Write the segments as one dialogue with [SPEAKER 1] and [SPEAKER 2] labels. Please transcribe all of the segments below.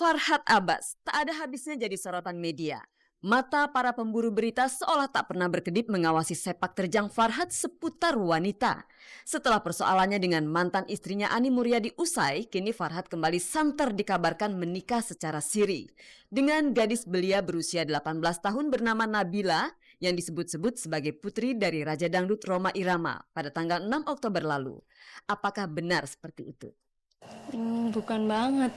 [SPEAKER 1] Farhad Abbas tak ada habisnya jadi sorotan media. Mata para pemburu berita seolah tak pernah berkedip mengawasi sepak terjang Farhad seputar wanita. Setelah persoalannya dengan mantan istrinya Ani Muryadi usai, kini Farhad kembali santer dikabarkan menikah secara siri dengan gadis belia berusia 18 tahun bernama Nabila yang disebut-sebut sebagai putri dari Raja Dangdut Rhoma Irama pada tanggal 6 Oktober lalu. Apakah benar seperti itu?
[SPEAKER 2] Bukan banget.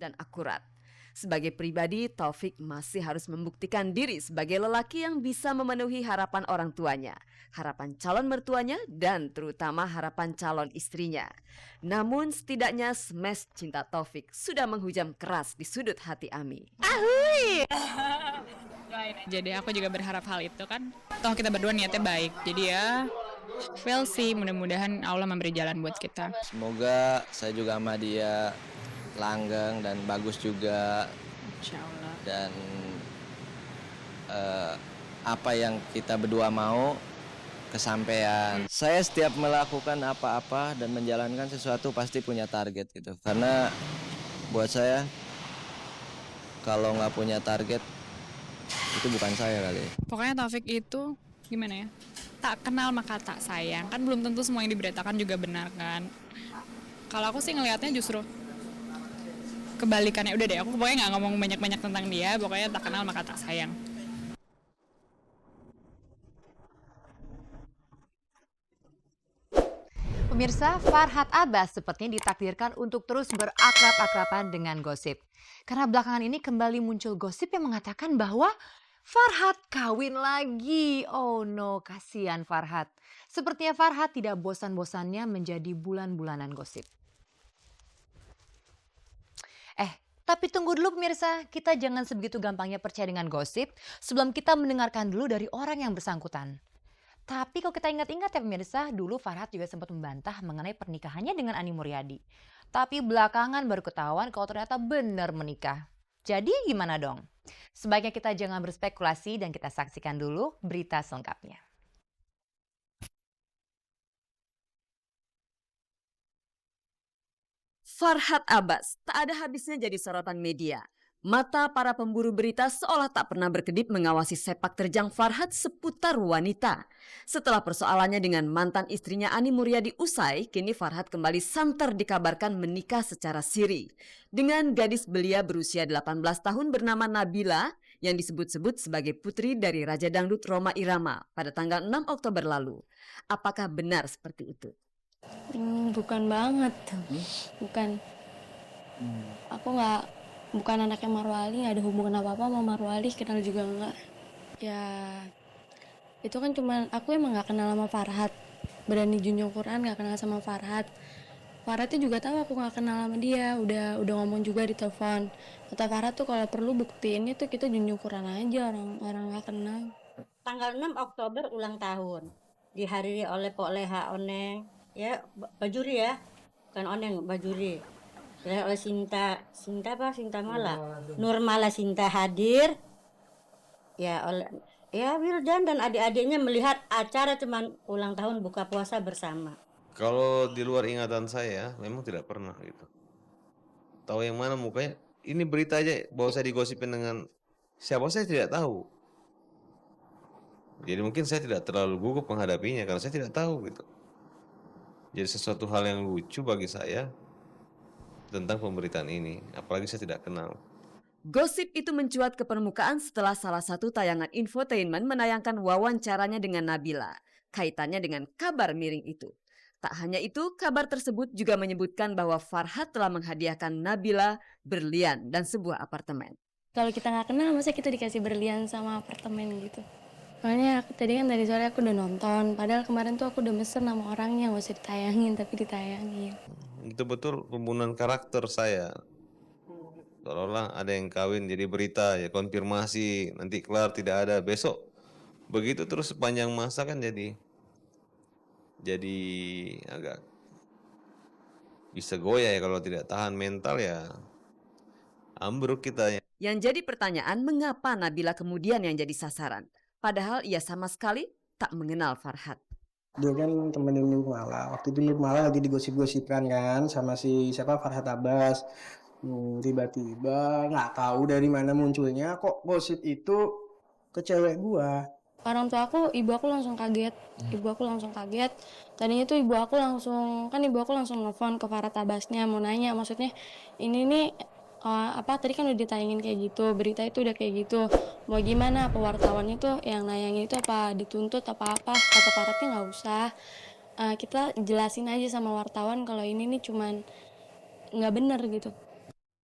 [SPEAKER 1] Dan akurat. Sebagai pribadi, Taufik masih harus membuktikan diri sebagai lelaki yang bisa memenuhi harapan orang tuanya, harapan calon mertuanya, dan terutama harapan calon istrinya. Namun setidaknya smash cinta Taufik sudah menghujam keras di sudut hati Ami.
[SPEAKER 3] Jadi aku juga berharap hal itu kan. Toh kita berdua niatnya baik. Jadi ya, we'll see. Mudah-mudahan Allah memberi jalan buat kita.
[SPEAKER 4] Semoga saya juga sama dia langgeng dan bagus juga.
[SPEAKER 3] Insya Allah.
[SPEAKER 4] Dan apa yang kita berdua mau kesampaian. Saya setiap melakukan apa-apa dan menjalankan sesuatu pasti punya target gitu. Karena buat saya kalau nggak punya target itu bukan saya kali.
[SPEAKER 3] Pokoknya Taufik itu gimana ya? Tak kenal maka tak sayang. Kan belum tentu semua yang diberitakan juga benar kan. Kalau aku sih ngelihatnya justru kebalikannya. Udah deh, aku pokoknya nggak ngomong banyak-banyak tentang dia. Pokoknya tak kenal maka tak sayang.
[SPEAKER 5] Pemirsa, Farhad Abbas sepertinya ditakdirkan untuk terus berakrab-akraban dengan gosip. Karena belakangan ini kembali muncul gosip yang mengatakan bahwa Farhad kawin lagi. Oh no, kasihan Farhad. Sepertinya Farhad tidak bosan-bosannya menjadi bulan-bulanan gosip. Tapi tunggu dulu pemirsa, kita jangan sebegitu gampangnya percaya dengan gosip sebelum kita mendengarkan dulu dari orang yang bersangkutan. Tapi kalau kita ingat-ingat ya pemirsa, dulu Farhad juga sempat membantah mengenai pernikahannya dengan Ani Muryadi. Tapi belakangan baru ketahuan kalau ternyata benar menikah. Jadi gimana dong? Sebaiknya kita jangan berspekulasi dan kita saksikan dulu berita selengkapnya.
[SPEAKER 1] Farhad Abbas tak ada habisnya jadi sorotan media. Mata para pemburu berita seolah tak pernah berkedip mengawasi sepak terjang Farhad seputar wanita. Setelah persoalannya dengan mantan istrinya Ani Muryadi usai, kini Farhad kembali santer dikabarkan menikah secara siri dengan gadis belia berusia 18 tahun bernama Nabila yang disebut-sebut sebagai putri dari Raja Dangdut Rhoma Irama pada tanggal 6 Oktober lalu. Apakah benar seperti itu?
[SPEAKER 2] Bukan banget. Bukan. Aku bukan anaknya Marwali, nggak ada hubungan apa-apa sama Marwali, kenal juga nggak. Ya, itu kan cuman aku emang nggak kenal sama Farhad. Berani junjung Quran nggak kenal sama Farhad. Farhadnya juga tahu aku nggak kenal sama dia. Udah ngomong juga di telepon. Kata Farhad tuh kalau perlu buktiinnya tuh kita junjung Quran aja, orang nggak kenal.
[SPEAKER 6] Tanggal 6 Oktober ulang tahun. Dihadiri oleh Pok Leha Oneng, ya Bajuri ya. Kan Oneng Bajuri. Oleh Sinta Mala, Nurmala Sinta hadir, ya oleh Wildan dan adik-adiknya melihat acara cuman ulang tahun buka puasa bersama.
[SPEAKER 7] Kalau di luar ingatan saya, memang tidak pernah gitu. Tahu yang mana mukanya? Ini berita aja bahwa saya digosipin dengan siapa saya tidak tahu. Jadi mungkin saya tidak terlalu gugup menghadapinya karena saya tidak tahu gitu. Jadi sesuatu hal yang lucu bagi saya tentang pemberitaan ini, apalagi saya tidak kenal.
[SPEAKER 1] Gosip itu mencuat ke permukaan setelah salah satu tayangan infotainment menayangkan wawancaranya dengan Nabila, kaitannya dengan kabar miring itu. Tak hanya itu, kabar tersebut juga menyebutkan bahwa Farhad telah menghadiahkan Nabila berlian dan sebuah apartemen.
[SPEAKER 2] Kalau kita nggak kenal, masa kita dikasih berlian sama apartemen gitu. Soalnya tadi kan dari sore aku udah nonton, padahal kemarin tuh aku udah mesen sama orangnya, nggak usah ditayangin, tapi ditayangin.
[SPEAKER 7] Itu betul pembunuhan karakter saya. Seolah-olah ada yang kawin jadi berita, ya konfirmasi, nanti kelar tidak ada, besok. Begitu terus sepanjang masa kan jadi agak bisa goyah ya kalau tidak tahan mental ya ambruk kita ya.
[SPEAKER 1] Yang jadi pertanyaan, mengapa Nabila kemudian yang jadi sasaran? Padahal ia sama sekali tak mengenal Farhad.
[SPEAKER 8] Dia kan temenin Nurmala. Waktu itu Nurmala lagi digosip-gosipkan kan sama si siapa Farhat Abbas. Tiba-tiba nggak tahu dari mana munculnya kok gosip itu ke cewek gua.
[SPEAKER 2] Orang tua aku, ibu aku langsung kaget. Ibu aku langsung kaget. Tadinya tuh ibu aku langsung nelfon ke Farhat Abbasnya mau nanya, maksudnya ini nih tadi kan udah ditayangin kayak gitu, berita itu udah kayak gitu. Mau gimana? Apa wartawannya tuh yang nayangin itu apa dituntut apa? Kata Farhatnya nggak usah. Kita jelasin aja sama wartawan kalau ini nih cuman nggak bener gitu.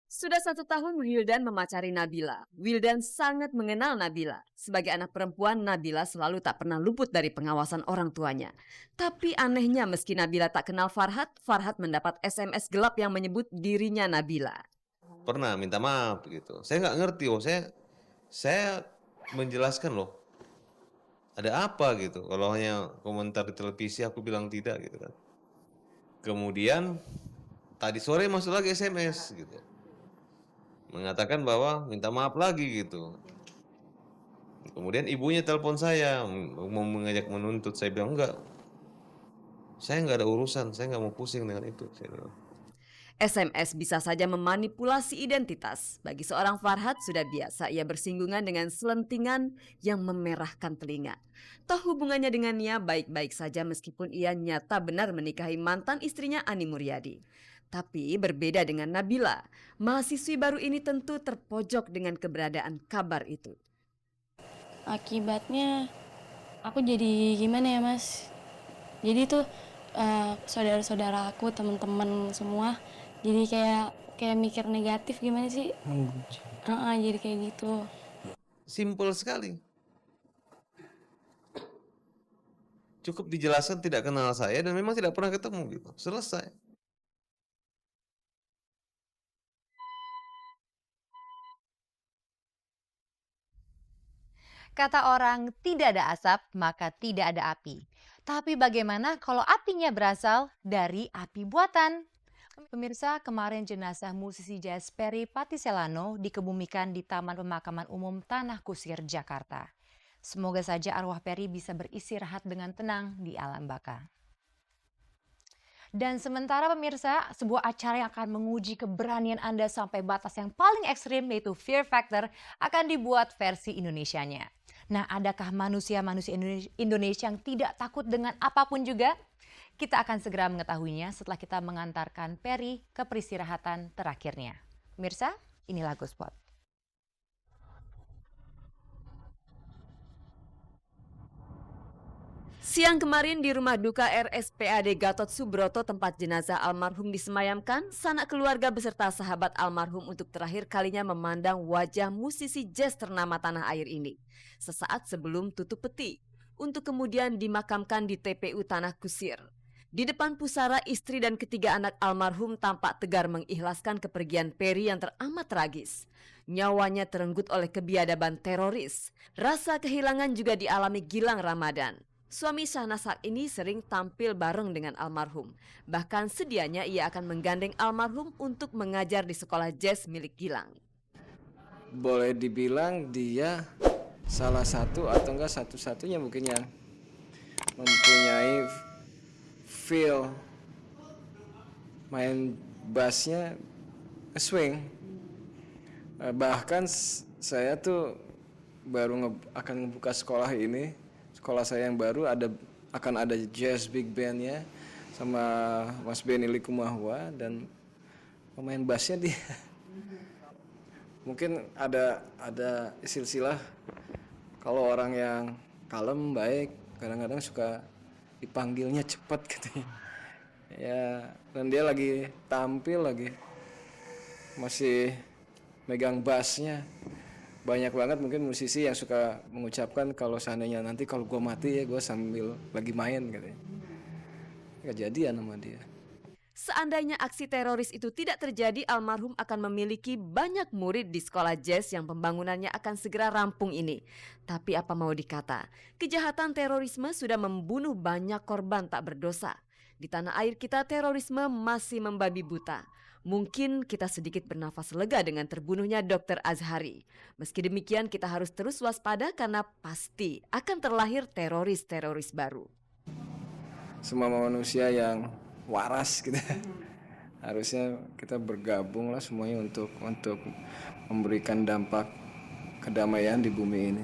[SPEAKER 1] Sudah 1 tahun Wildan memacari Nabila. Wildan sangat mengenal Nabila. Sebagai anak perempuan, Nabila selalu tak pernah luput dari pengawasan orang tuanya. Tapi anehnya meski Nabila tak kenal Farhat, Farhat mendapat SMS gelap yang menyebut dirinya Nabila.
[SPEAKER 7] Pernah minta maaf gitu. Saya nggak ngerti, saya menjelaskan loh. Ada apa gitu? Kalau hanya komentar di televisi aku bilang tidak gitu kan. Kemudian tadi sore masuk lagi SMS gitu. Mengatakan bahwa minta maaf lagi gitu. Kemudian ibunya telepon saya mau mengajak menuntut. Saya bilang enggak. Saya nggak ada urusan, saya nggak mau pusing dengan itu. Saya bilang.
[SPEAKER 1] SMS bisa saja memanipulasi identitas. Bagi seorang Farhat sudah biasa ia bersinggungan dengan selentingan yang memerahkan telinga. Toh hubungannya dengannya baik-baik saja meskipun ia nyata benar menikahi mantan istrinya Ani Muryadi. Tapi berbeda dengan Nabila, mahasiswi baru ini tentu terpojok dengan keberadaan kabar itu.
[SPEAKER 2] Akibatnya aku jadi gimana ya Mas? Jadi tuh saudara-saudara aku, teman-teman semua jadi kayak mikir negatif gimana sih? Jadi kayak gitu.
[SPEAKER 7] Simpel sekali. Cukup dijelaskan tidak kenal saya dan memang tidak pernah ketemu gitu. Selesai.
[SPEAKER 5] Kata orang, tidak ada asap, maka tidak ada api. Tapi bagaimana kalau apinya berasal dari api buatan? Pemirsa, kemarin jenazah musisi jazz Perry Patiselano dikebumikan di Taman Pemakaman Umum Tanah Kusir, Jakarta. Semoga saja arwah Perry bisa beristirahat dengan tenang di alam baka. Dan sementara pemirsa, sebuah acara yang akan menguji keberanian Anda sampai batas yang paling ekstrim yaitu Fear Factor akan dibuat versi Indonesianya. Nah, adakah manusia-manusia Indonesia yang tidak takut dengan apapun juga? Kita akan segera mengetahuinya setelah kita mengantarkan Perry ke peristirahatan terakhirnya. Pemirsa, inilah Gospot.
[SPEAKER 1] Siang kemarin di rumah duka RSPAD Gatot Subroto tempat jenazah almarhum disemayamkan, sanak keluarga beserta sahabat almarhum untuk terakhir kalinya memandang wajah musisi jazz ternama tanah air ini. Sesaat sebelum tutup peti, untuk kemudian dimakamkan di TPU Tanah Kusir. Di depan pusara, istri dan ketiga anak almarhum tampak tegar mengikhlaskan kepergian Perry yang teramat tragis. Nyawanya terenggut oleh kebiadaban teroris. Rasa kehilangan juga dialami Gilang Ramadan. Suami Syahnas Haq ini sering tampil bareng dengan almarhum. Bahkan sedianya ia akan menggandeng almarhum untuk mengajar di sekolah jazz milik Gilang.
[SPEAKER 9] Boleh dibilang dia salah satu atau enggak satu-satunya mungkin yang mempunyai feel main bassnya swing. Bahkan saya tuh baru akan membuka sekolah ini. Sekolah saya yang baru akan ada jazz big bandnya sama Mas Benny Likumahua dan pemain bassnya dia. Mungkin ada silsilah kalau orang yang kalem baik kadang-kadang suka dipanggilnya cepat katanya. Ya, dan dia lagi tampil lagi masih megang bassnya. Banyak banget mungkin musisi yang suka mengucapkan kalau seandainya nanti kalau gue mati ya gue sambil lagi main katanya. Kejadian sama dia.
[SPEAKER 1] Seandainya aksi teroris itu tidak terjadi, almarhum akan memiliki banyak murid di sekolah jazz yang pembangunannya akan segera rampung ini. Tapi apa mau dikata, kejahatan terorisme sudah membunuh banyak korban tak berdosa. Di tanah air kita terorisme masih membabi buta. Mungkin kita sedikit bernafas lega dengan terbunuhnya Dr. Azhari. Meski demikian kita harus terus waspada karena pasti akan terlahir teroris-teroris baru.
[SPEAKER 9] semua manusia yang waras gitu. Harusnya kita bergabung lah semuanya untuk memberikan dampak kedamaian di bumi ini.